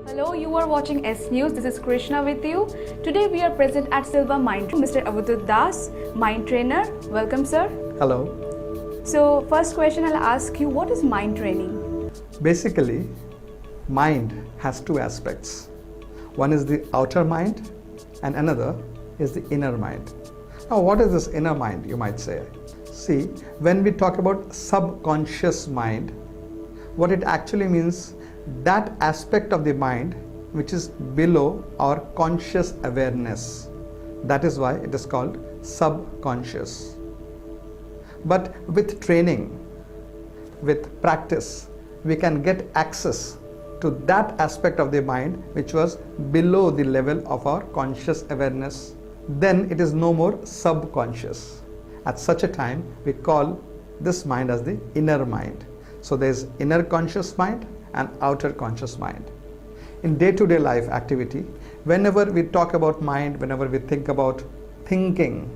Hello, you are watching S-NEWZ. This is Krishna with you. Today we are present at Silva Mind. Mr. Avadhut Das, mind trainer. Welcome, sir. Hello. So, first question I'll ask you, what is mind training? Basically, mind has two aspects. One is the outer mind and another is the inner mind. Now, what is this inner mind, you might say? See, when we talk about subconscious mind, what it actually means, that aspect of the mind which is below our conscious awareness. That is why it is called subconscious. But with training, with practice, we can get access to that aspect of the mind which was below the level of our conscious awareness. Then it is no more subconscious. At such a time, we call this mind as the inner mind. So there is inner conscious mind and outer conscious mind. In day-to-day life activity, whenever we talk about mind, whenever we think about thinking,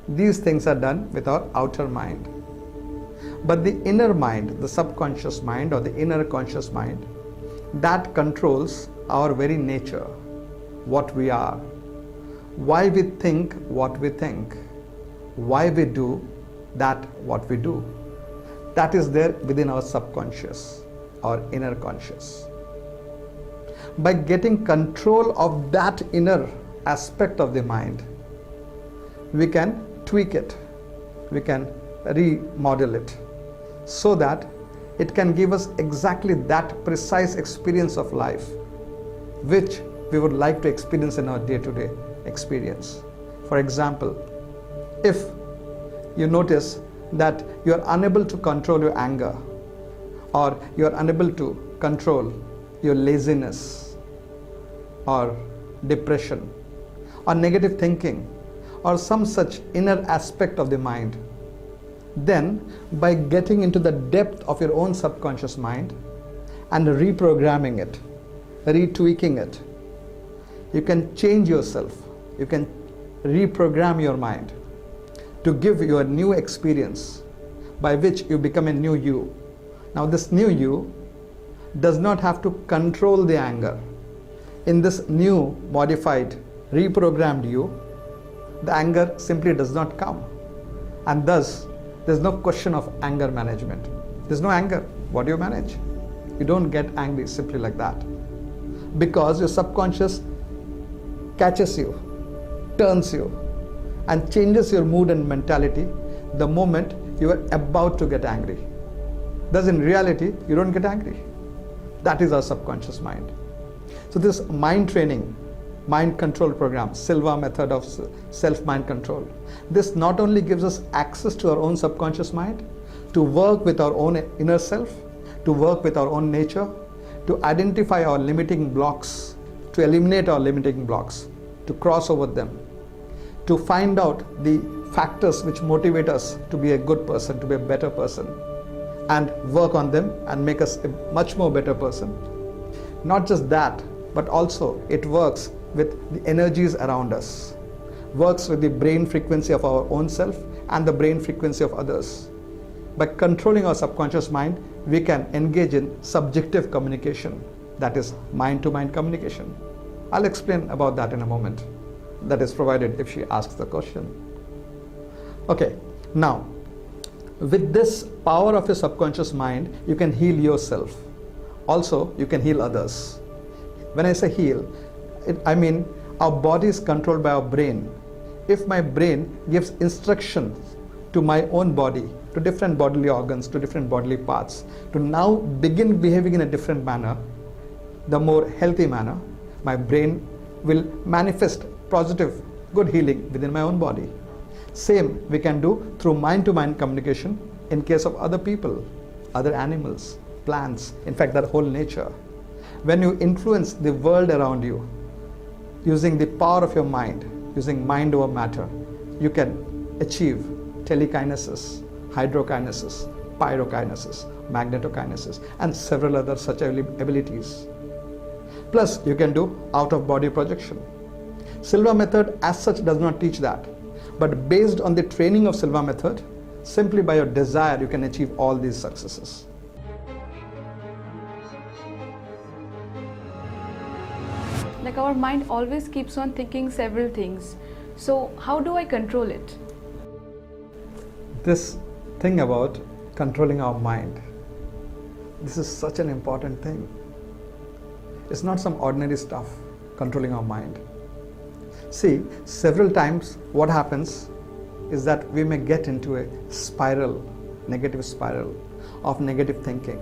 these things are done with our outer mind. But the inner mind, the subconscious mind or the inner conscious mind, that controls our very nature, what we are, why we think what we think, why we do that what we do. That is there within our subconscious or inner conscious. By getting control of that inner aspect of the mind, we can tweak it, we can remodel it so that it can give us exactly that precise experience of life which we would like to experience in our day-to-day experience. For example, if you notice that you are unable to control your anger, or you are unable to control your laziness or depression or negative thinking or some such inner aspect of the mind, then by getting into the depth of your own subconscious mind and reprogramming it, retweaking it, you can change yourself, you can reprogram your mind to give you a new experience by which you become a new you. Now this new you does not have to control the anger. In this new, modified, reprogrammed you, the anger simply does not come. And thus, there's no question of anger management. There's no anger. What do you manage? You don't get angry simply like that. Because your subconscious catches you, turns you, and changes your mood and mentality the moment you are about to get angry. Thus in reality, you don't get angry. That is our subconscious mind. So this mind training, mind control program, Silva method of self-mind control, this not only gives us access to our own subconscious mind, to work with our own inner self, to work with our own nature, to identify our limiting blocks, to eliminate our limiting blocks, to cross over them, to find out the factors which motivate us to be a good person, to be a better person, and work on them and make us a much more better person. Not just that, but also it works with the energies around us, works with the brain frequency of our own self and the brain frequency of others. By controlling our subconscious mind, we can engage in subjective communication, that is mind-to-mind communication. I'll explain about that in a moment. That is provided if she asks the question. Okay, now with this power of your subconscious mind, you can heal yourself. Also, you can heal others. When I say heal, I mean our body is controlled by our brain. If my brain gives instructions to my own body, to different bodily organs, to different bodily parts, to now begin behaving in a different manner, the more healthy manner, my brain will manifest positive, good healing within my own body. Same we can do through mind-to-mind communication in case of other people, other animals, plants, in fact that whole nature. When you influence the world around you using the power of your mind, using mind over matter, you can achieve telekinesis, hydrokinesis, pyrokinesis, magnetokinesis, and several other such abilities. Plus, you can do out-of-body projection. Silva method as such does not teach that, but based on the training of Silva method, Simply by your desire, you can achieve all these successes. Like our mind always keeps on thinking several things. So how do I control it? This thing about controlling our mind, this is such an important thing. It's not some ordinary stuff, controlling our mind. See, several times what happens is that we may get into a spiral, negative spiral of negative thinking.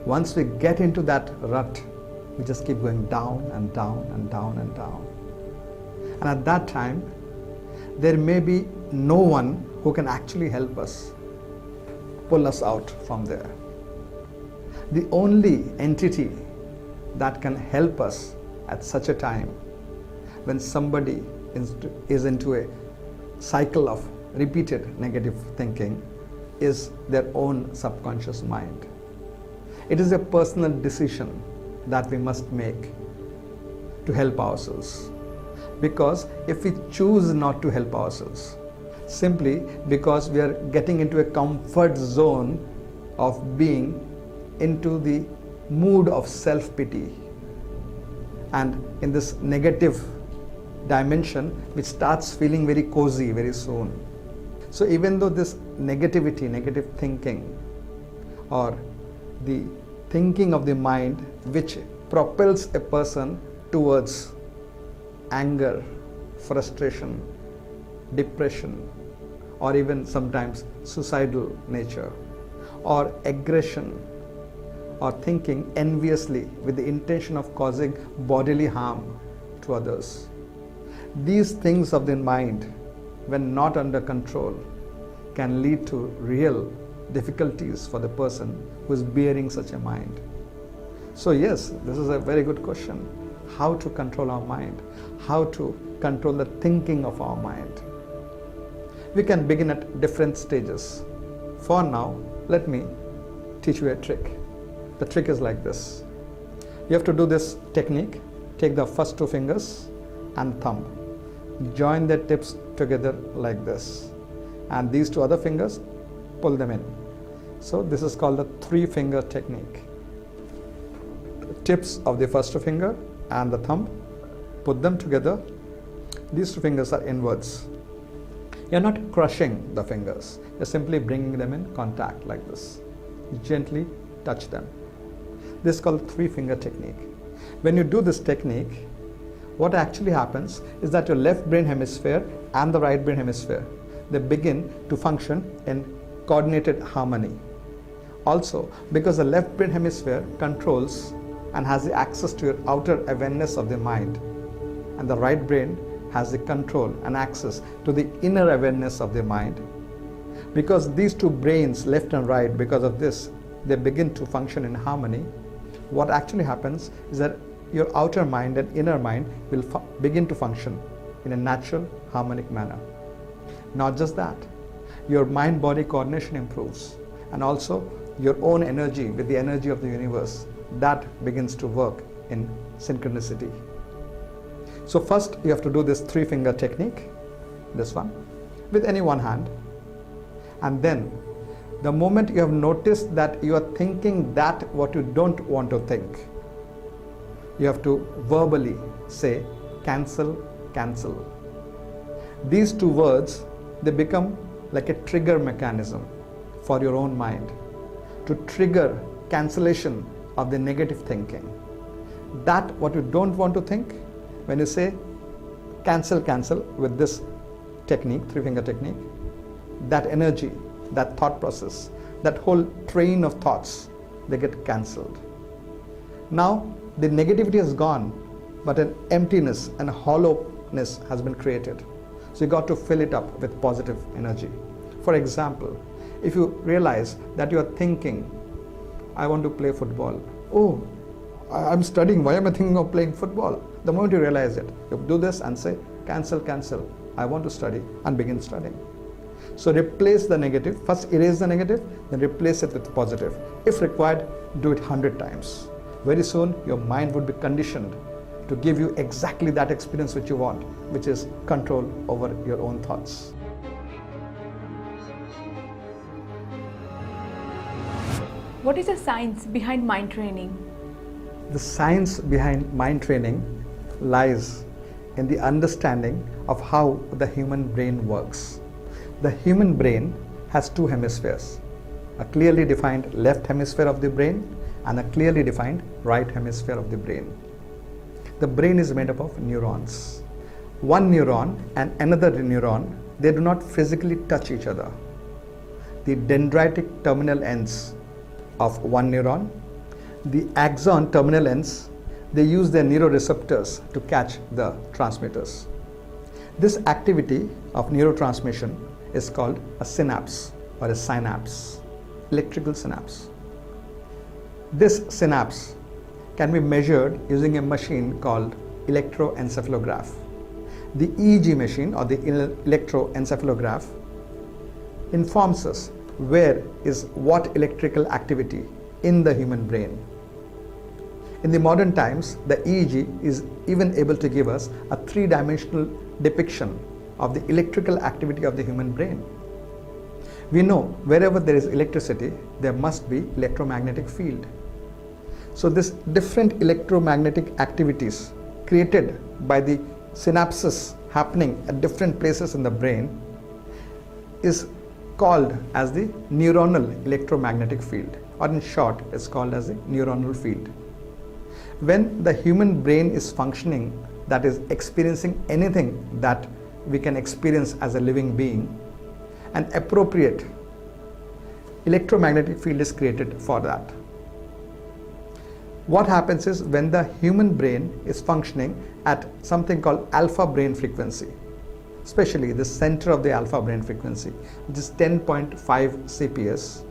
Once we get into that rut, we just keep going down and down and down and down. And at that time, there may be no one who can actually help us, pull us out from there. The only entity that can help us at such a time, when somebody is into a cycle of repeated negative thinking, is their own subconscious mind. It is a personal decision that we must make to help ourselves. Because if we choose not to help ourselves, simply because we are getting into a comfort zone of being into the mood of self-pity, and in this negative dimension which starts feeling very cozy very soon. So even though this negativity, negative thinking, or the thinking of the mind which propels a person towards anger, frustration, depression, or even sometimes suicidal nature, or aggression, or thinking enviously with the intention of causing bodily harm to others. These things of the mind, when not under control, can lead to real difficulties for the person who is bearing such a mind. So yes, this is a very good question. How to control our mind? How to control the thinking of our mind? We can begin at different stages. For now, let me teach you a trick. The trick is like this. You have to do this technique. Take the first two fingers and thumb. Join the tips together like this. And these two other fingers, pull them in. So this is called the three-finger technique. The tips of the first finger and the thumb, put them together. These two fingers are inwards. You're not crushing the fingers. You're simply bringing them in contact like this. You gently touch them. This is called three-finger technique. When you do this technique, what actually happens is that your left brain hemisphere and the right brain hemisphere, they begin to function in coordinated harmony. Also, because the left brain hemisphere controls and has the access to your outer awareness of the mind, and the right brain has the control and access to the inner awareness of the mind. Because these two brains, left and right, because of this, they begin to function in harmony. What actually happens is that your outer mind and inner mind will begin to function in a natural, harmonic manner. Not just that, your mind-body coordination improves, and also your own energy with the energy of the universe, that begins to work in synchronicity. So first you have to do this three-finger technique, this one, with any one hand. And then the moment you have noticed that you are thinking that what you don't want to think, you have to verbally say, cancel, cancel. These two words, they become like a trigger mechanism for your own mind to trigger cancellation of the negative thinking. That what you don't want to think, when you say cancel, cancel with this technique, three-finger technique, that energy, that thought process, that whole train of thoughts, they get cancelled. Now the negativity has gone, but an emptiness and hollowness has been created. So you got to fill it up with positive energy. For example, if you realize that you are thinking, I want to play football. Oh, I'm studying. Why am I thinking of playing football? The moment you realize it, you do this and say, cancel, cancel. I want to study, and begin studying. So replace the negative. First erase the negative, then replace it with positive. If required, do it 100 times. Very soon, your mind would be conditioned to give you exactly that experience which you want, which is control over your own thoughts. What is the science behind mind training? The science behind mind training lies in the understanding of how the human brain works. The human brain has two hemispheres, a clearly defined left hemisphere of the brain and a clearly defined right hemisphere of the brain. The brain is made up of neurons. One neuron and another neuron, they do not physically touch each other. The dendritic terminal ends of one neuron, the axon terminal ends, they use their neuroreceptors to catch the transmitters. This activity of neurotransmission is called a synapse or a synapse, electrical synapse. This synapse can be measured using a machine called electroencephalograph. The EEG machine or the electroencephalograph informs us where is what electrical activity in the human brain. In the modern times, the EEG is even able to give us a three-dimensional depiction of the electrical activity of the human brain. We know wherever there is electricity, there must be electromagnetic field. So this different electromagnetic activities created by the synapses happening at different places in the brain is called as the neuronal electromagnetic field, or in short, it's called as the neuronal field. When the human brain is functioning, that is experiencing anything that we can experience as a living being, an appropriate electromagnetic field is created for that. What happens is when the human brain is functioning at something called alpha brain frequency, especially the center of the alpha brain frequency, which is 10.5 CPS,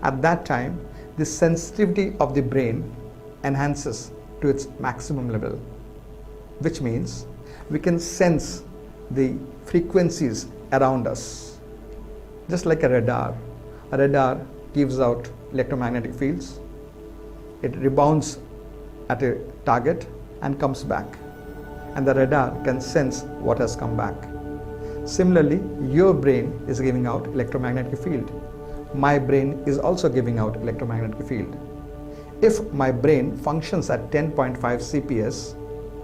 at that time the sensitivity of the brain enhances to its maximum level, which means we can sense the frequencies around us. Just like a radar gives out electromagnetic fields, it rebounds at a target and comes back, and the radar can sense what has come back. Similarly, your brain is giving out electromagnetic field. My brain is also giving out electromagnetic field. If my brain functions at 10.5 CPS,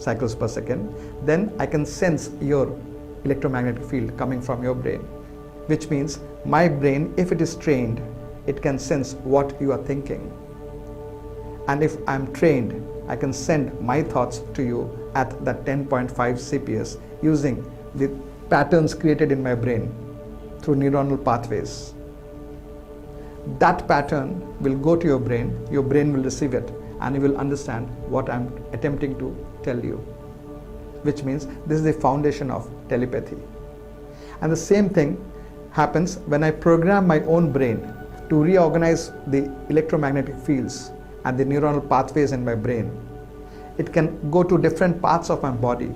cycles per second, then I can sense your electromagnetic field coming from your brain, which means my brain, if it is trained, it can sense what you are thinking. And if I'm trained, I can send my thoughts to you at that 10.5 CPS using the patterns created in my brain through neuronal pathways. That pattern will go to your brain will receive it, and you will understand what I'm attempting to tell you, which means this is the foundation of telepathy. And the same thing happens when I program my own brain to reorganize the electromagnetic fields and the neuronal pathways in my brain. It can go to different parts of my body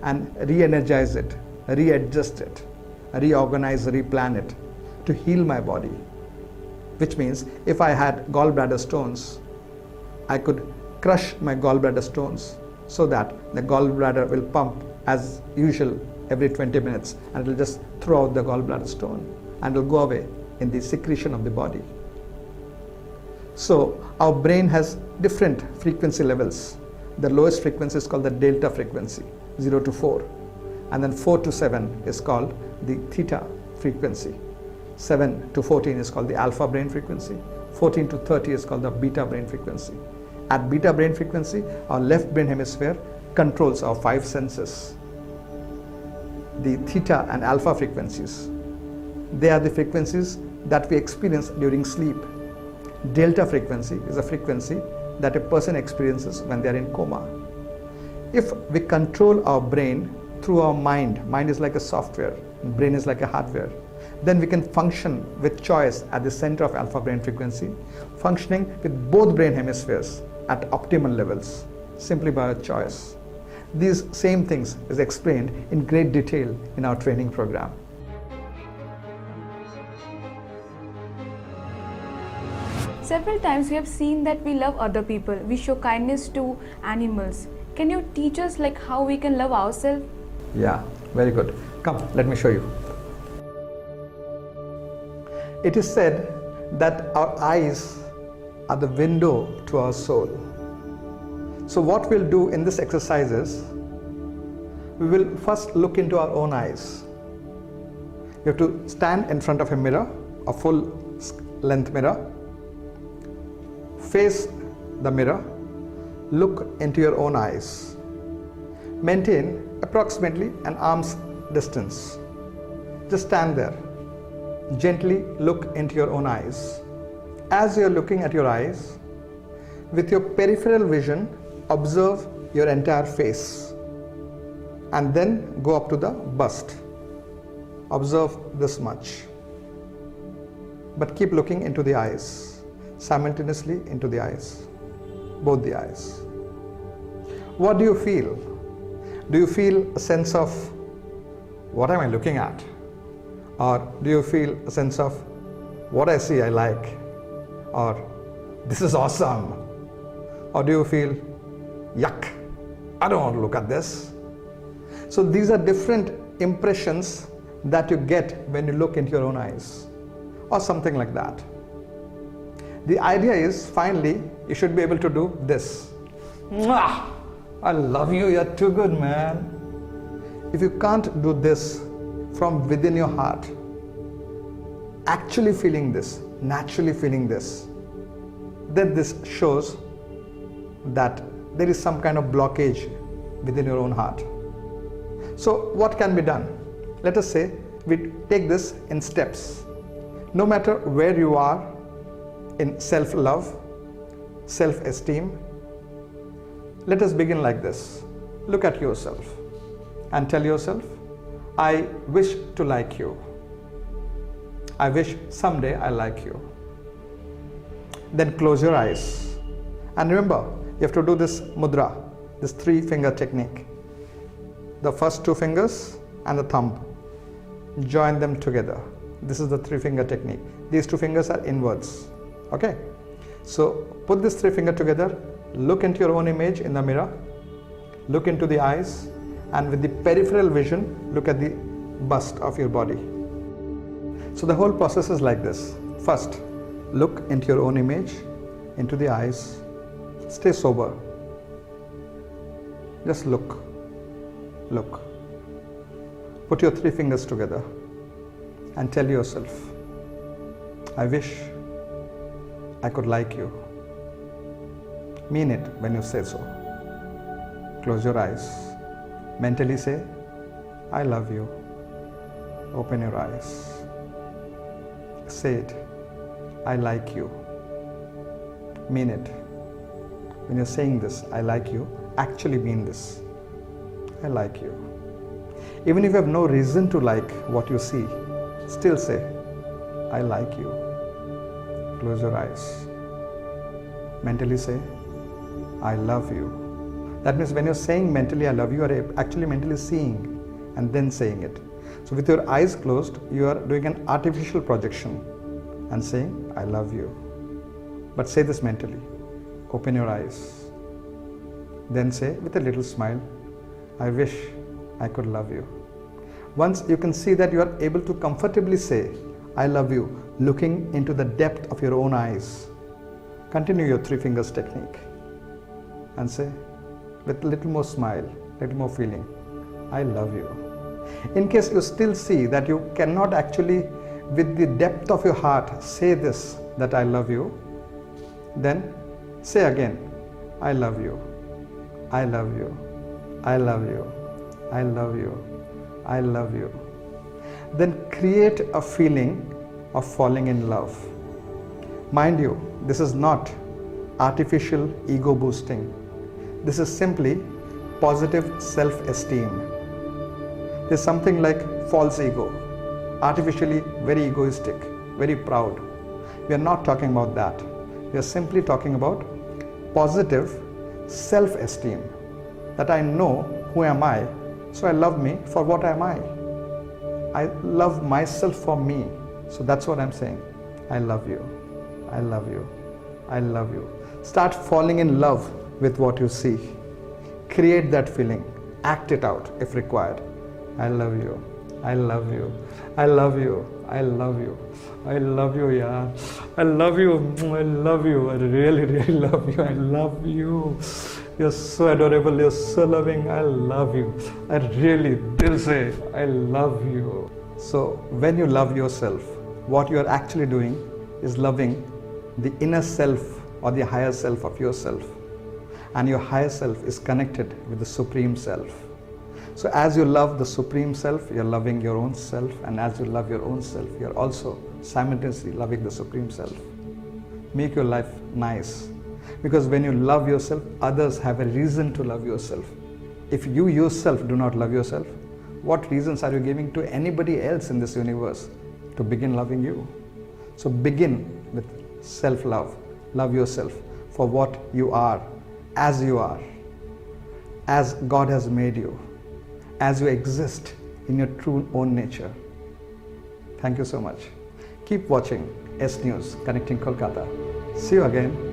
and re-energize it, readjust it, reorganize, replan it to heal my body. Which means if I had gallbladder stones, I could crush my gallbladder stones so that the gallbladder will pump as usual every 20 minutes, and it will just throw out the gallbladder stone and it will go away in the secretion of the body. So our brain has different frequency levels. The lowest frequency is called the delta frequency, 0 to 4, and then 4 to 7 is called the theta frequency. 7 to 14 is called the alpha brain frequency. 14 to 30 is called the beta brain frequency. At beta brain frequency, our left brain hemisphere controls our 5 senses. The theta and alpha frequencies, they are the frequencies that we experience during sleep. Delta frequency is a frequency that a person experiences when they are in coma. If we control our brain through our mind is like a software, brain is like a hardware, then we can function with choice at the center of alpha brain frequency, functioning with both brain hemispheres at optimal levels, simply by a choice. These same things is explained in great detail in our training program. Several times we have seen that we love other people, we show kindness to animals. Can you teach us like how we can love ourselves? Yeah, very good. Come, let me show you. It is said that our eyes are the window to our soul. So what we'll do in this exercise is, we will first look into our own eyes. You have to stand in front of a mirror, a full length mirror. Face the mirror, look into your own eyes. Maintain approximately an arm's distance. Just stand there. Gently look into your own eyes. As you are looking at your eyes, with your peripheral vision, observe your entire face and then go up to the bust. Observe this much. But keep looking into the eyes, simultaneously into the eyes, both the eyes. What do you feel? Do you feel a sense of, what am I looking at? Or do you feel a sense of, what I see I like? Or this is awesome? Or do you feel, yuck, I don't want to look at this? So these are different impressions that you get when you look into your own eyes, or something like that. The idea is, finally, you should be able to do this. Mwah! I love you, you're too good, man. If you can't do this from within your heart, actually feeling this, naturally feeling this, then this shows that there is some kind of blockage within your own heart. So what can be done? Let us say we take this in steps. No matter where you are in self-love, self-esteem, let us begin like this. Look at yourself and tell yourself, I wish to like you. I wish someday I like you. Then close your eyes. And remember, you have to do this mudra, this 3-finger technique. The first 2 fingers and the thumb. Join them together. This is the 3-finger technique. These 2 fingers are inwards. Okay? So put this 3 finger together, look into your own image in the mirror, look into the eyes, and with the peripheral vision, look at the bust of your body. So the whole process is like this. First, look into your own image, into the eyes. Stay sober. Just look. Look. Put your 3 fingers together and tell yourself, I wish I could like you. Mean it when you say so. Close your eyes. Mentally say, I love you. Open your eyes. Say it, I like you. Mean it. When you're saying this, I like you, actually mean this. I like you. Even if you have no reason to like what you see, still say, I like you. Close your eyes. Mentally say, I love you. That means when you're saying mentally I love you, you are actually mentally seeing and then saying it. So with your eyes closed, you are doing an artificial projection and saying, I love you. But say this mentally. Open your eyes. Then say with a little smile, I wish I could love you. Once you can see that you are able to comfortably say, I love you, looking into the depth of your own eyes, continue your 3 fingers technique and say with a little more smile, little more feeling, I love you. In case you still see that you cannot actually with the depth of your heart say this, that I love you, then say again, I love you, I love you, I love you, I love you, I love you. Then create a feeling of falling in love. Mind you, this is not artificial ego boosting. This is simply positive self-esteem. There's something like false ego, artificially very egoistic, very proud. We are not talking about that. We are simply talking about positive self-esteem, that I know who am I, so I love me for what am I. I love myself for me. So that's what I'm saying. I love you. I love you. I love you. Start falling in love with what you see. Create that feeling. Act it out if required. I love you. I love you. I love you. I love you. I love you, yaar. I love you. I love you. I really, really love you. I love you. You're so adorable. You're so loving. I love you. I really, dil se, I love you. So, when you love yourself, what you are actually doing is loving the inner self or the higher self of yourself. And your higher self is connected with the Supreme Self. So as you love the Supreme Self, you're loving your own self, and as you love your own self, you're also simultaneously loving the Supreme Self. Make your life nice, because when you love yourself, others have a reason to love yourself. If you yourself do not love yourself, what reasons are you giving to anybody else in this universe to begin loving you? So begin with self-love. Love yourself for what you are, as God has made you, as you exist in your true own nature. Thank you so much. Keep watching S-NEWZ, connecting Kolkata. See you again.